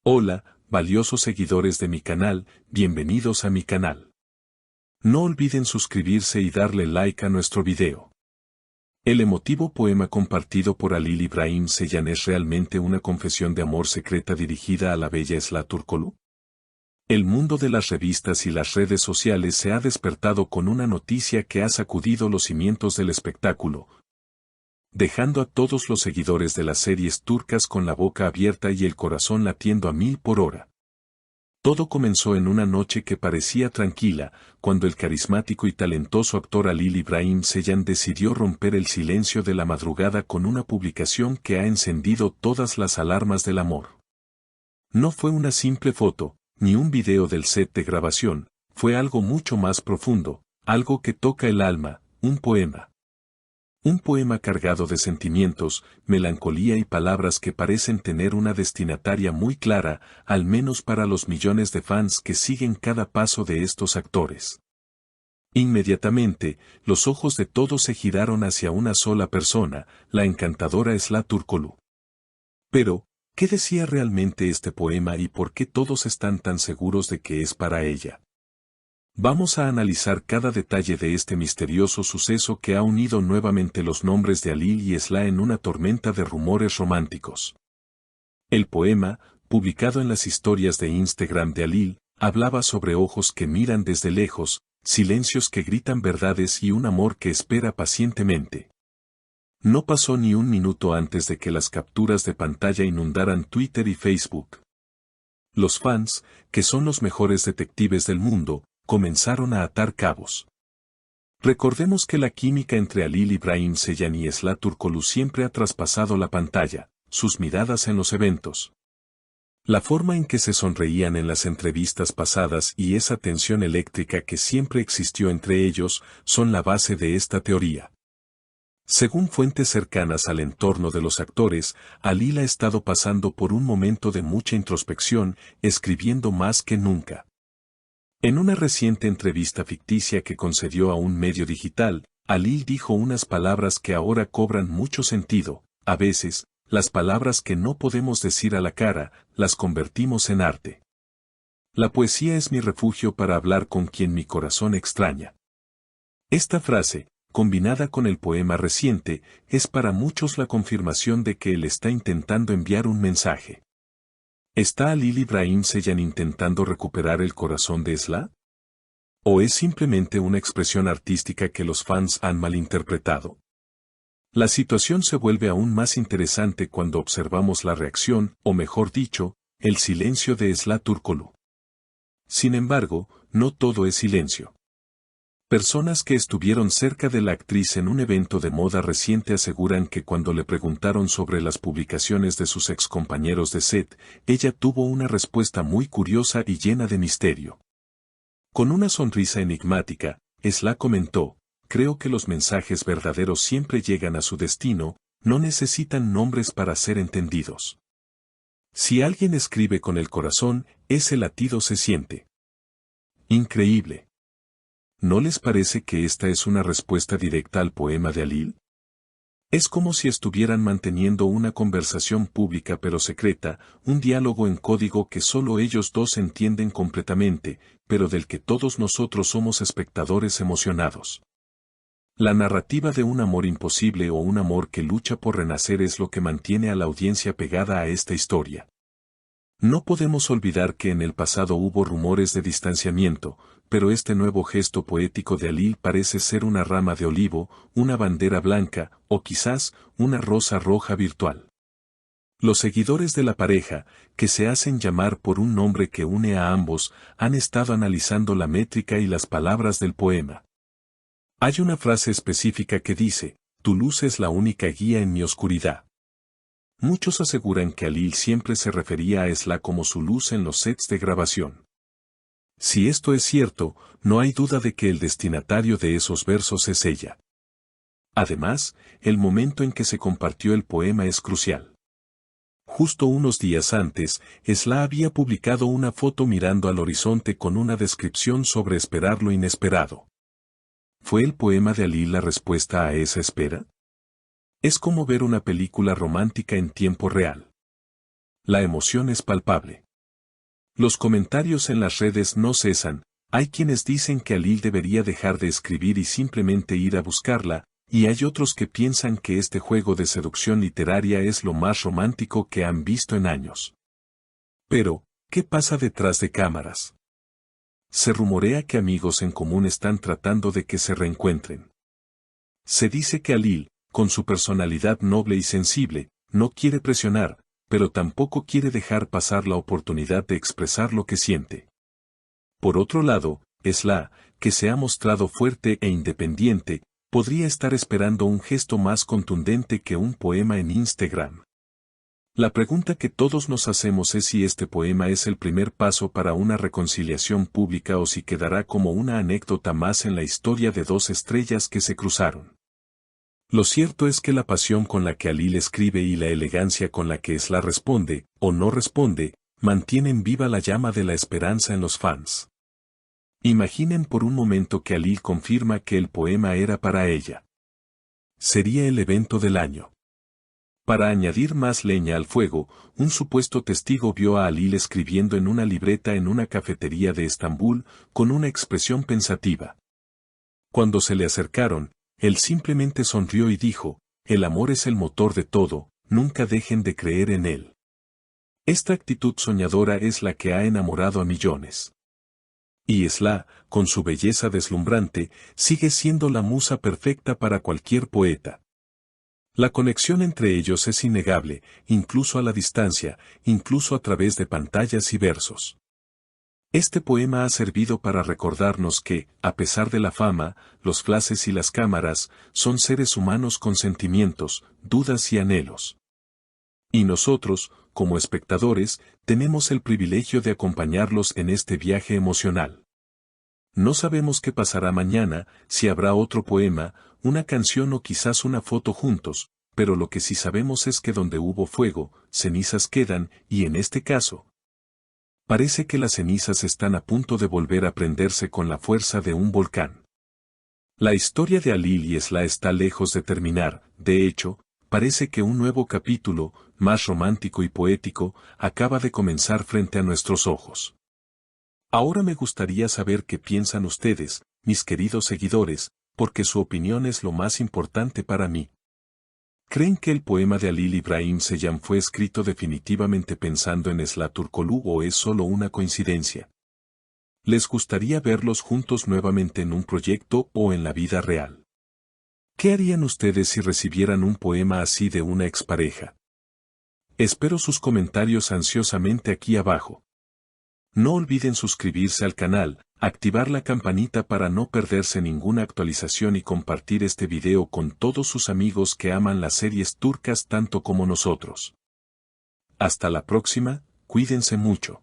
Hola, valiosos seguidores de mi canal, bienvenidos a mi canal. No olviden suscribirse y darle like a nuestro video. El emotivo poema compartido por Halil İbrahim Ceylan es realmente una confesión de amor secreta dirigida a la bella Esla Turkoglu. El mundo de las revistas y las redes sociales se ha despertado con una noticia que ha sacudido los cimientos del espectáculo, dejando a todos los seguidores de las series turcas con la boca abierta y el corazón latiendo a 1000 por hora. Todo comenzó en una noche que parecía tranquila, cuando el carismático y talentoso actor Halil İbrahim Ceylan decidió romper el silencio de la madrugada con una publicación que ha encendido todas las alarmas del amor. No fue una simple foto, ni un video del set de grabación, fue algo mucho más profundo, algo que toca el alma, un poema. Un poema cargado de sentimientos, melancolía y palabras que parecen tener una destinataria muy clara, al menos para los millones de fans que siguen cada paso de estos actores. Inmediatamente, los ojos de todos se giraron hacia una sola persona, la encantadora Esla Turkoglu. Pero, ¿qué decía realmente este poema y por qué todos están tan seguros de que es para ella? Vamos a analizar cada detalle de este misterioso suceso que ha unido nuevamente los nombres de Halil y Esla en una tormenta de rumores románticos. El poema, publicado en las historias de Instagram de Halil, hablaba sobre ojos que miran desde lejos, silencios que gritan verdades y un amor que espera pacientemente. No pasó ni un minuto antes de que las capturas de pantalla inundaran Twitter y Facebook. Los fans, que son los mejores detectives del mundo, comenzaron a atar cabos. Recordemos que la química entre Halil İbrahim Ceylan y Esla Turkoglu siempre ha traspasado la pantalla, sus miradas en los eventos. La forma en que se sonreían en las entrevistas pasadas y esa tensión eléctrica que siempre existió entre ellos son la base de esta teoría. Según fuentes cercanas al entorno de los actores, Halil ha estado pasando por un momento de mucha introspección, escribiendo más que nunca. En una reciente entrevista ficticia que concedió a un medio digital, Halil dijo unas palabras que ahora cobran mucho sentido: a veces, las palabras que no podemos decir a la cara, las convertimos en arte. La poesía es mi refugio para hablar con quien mi corazón extraña. Esta frase, combinada con el poema reciente, es para muchos la confirmación de que él está intentando enviar un mensaje. ¿Está Halil İbrahim Ceylan intentando recuperar el corazón de Esla? ¿O es simplemente una expresión artística que los fans han malinterpretado? La situación se vuelve aún más interesante cuando observamos la reacción, o mejor dicho, el silencio de Esla Turkoglu. Sin embargo, no todo es silencio. Personas que estuvieron cerca de la actriz en un evento de moda reciente aseguran que cuando le preguntaron sobre las publicaciones de sus excompañeros de set, ella tuvo una respuesta muy curiosa y llena de misterio. Con una sonrisa enigmática, Esla comentó: creo que los mensajes verdaderos siempre llegan a su destino, no necesitan nombres para ser entendidos. Si alguien escribe con el corazón, ese latido se siente. Increíble. ¿No les parece que esta es una respuesta directa al poema de Halil? Es como si estuvieran manteniendo una conversación pública pero secreta, un diálogo en código que solo ellos dos entienden completamente, pero del que todos nosotros somos espectadores emocionados. La narrativa de un amor imposible o un amor que lucha por renacer es lo que mantiene a la audiencia pegada a esta historia. No podemos olvidar que en el pasado hubo rumores de distanciamiento, pero este nuevo gesto poético de Halil parece ser una rama de olivo, una bandera blanca, o quizás, una rosa roja virtual. Los seguidores de la pareja, que se hacen llamar por un nombre que une a ambos, han estado analizando la métrica y las palabras del poema. Hay una frase específica que dice: tu luz es la única guía en mi oscuridad. Muchos aseguran que Halil siempre se refería a Esla como su luz en los sets de grabación. Si esto es cierto, no hay duda de que el destinatario de esos versos es ella. Además, el momento en que se compartió el poema es crucial. Justo unos días antes, Esla había publicado una foto mirando al horizonte con una descripción sobre esperar lo inesperado. ¿Fue el poema de Halil la respuesta a esa espera? Es como ver una película romántica en tiempo real. La emoción es palpable. Los comentarios en las redes no cesan, hay quienes dicen que Alil debería dejar de escribir y simplemente ir a buscarla, y hay otros que piensan que este juego de seducción literaria es lo más romántico que han visto en años. Pero, ¿qué pasa detrás de cámaras? Se rumorea que amigos en común están tratando de que se reencuentren. Se dice que Alil, con su personalidad noble y sensible, no quiere presionar, pero tampoco quiere dejar pasar la oportunidad de expresar lo que siente. Por otro lado, Esla, que se ha mostrado fuerte e independiente, podría estar esperando un gesto más contundente que un poema en Instagram. La pregunta que todos nos hacemos es si este poema es el primer paso para una reconciliación pública o si quedará como una anécdota más en la historia de dos estrellas que se cruzaron. Lo cierto es que la pasión con la que Alil escribe y la elegancia con la que Esla responde, o no responde, mantienen viva la llama de la esperanza en los fans. Imaginen por un momento que Alil confirma que el poema era para ella. Sería el evento del año. Para añadir más leña al fuego, un supuesto testigo vio a Alil escribiendo en una libreta en una cafetería de Estambul, con una expresión pensativa. Cuando se le acercaron, él simplemente sonrió y dijo, el amor es el motor de todo, nunca dejen de creer en él. Esta actitud soñadora es la que ha enamorado a millones. Y Esla, con su belleza deslumbrante, sigue siendo la musa perfecta para cualquier poeta. La conexión entre ellos es innegable, incluso a la distancia, incluso a través de pantallas y versos. Este poema ha servido para recordarnos que, a pesar de la fama, los flashes y las cámaras, son seres humanos con sentimientos, dudas y anhelos. Y nosotros, como espectadores, tenemos el privilegio de acompañarlos en este viaje emocional. No sabemos qué pasará mañana, si habrá otro poema, una canción o quizás una foto juntos, pero lo que sí sabemos es que donde hubo fuego, cenizas quedan, y en este caso, parece que las cenizas están a punto de volver a prenderse con la fuerza de un volcán. La historia de Alil y Esla está lejos de terminar, de hecho, parece que un nuevo capítulo, más romántico y poético, acaba de comenzar frente a nuestros ojos. Ahora me gustaría saber qué piensan ustedes, mis queridos seguidores, porque su opinión es lo más importante para mí. ¿Creen que el poema de Alil Ibrahim Seyam fue escrito definitivamente pensando en Esla Turkoglu o es solo una coincidencia? ¿Les gustaría verlos juntos nuevamente en un proyecto o en la vida real? ¿Qué harían ustedes si recibieran un poema así de una expareja? Espero sus comentarios ansiosamente aquí abajo. No olviden suscribirse al canal, activar la campanita para no perderse ninguna actualización y compartir este video con todos sus amigos que aman las series turcas tanto como nosotros. Hasta la próxima, cuídense mucho.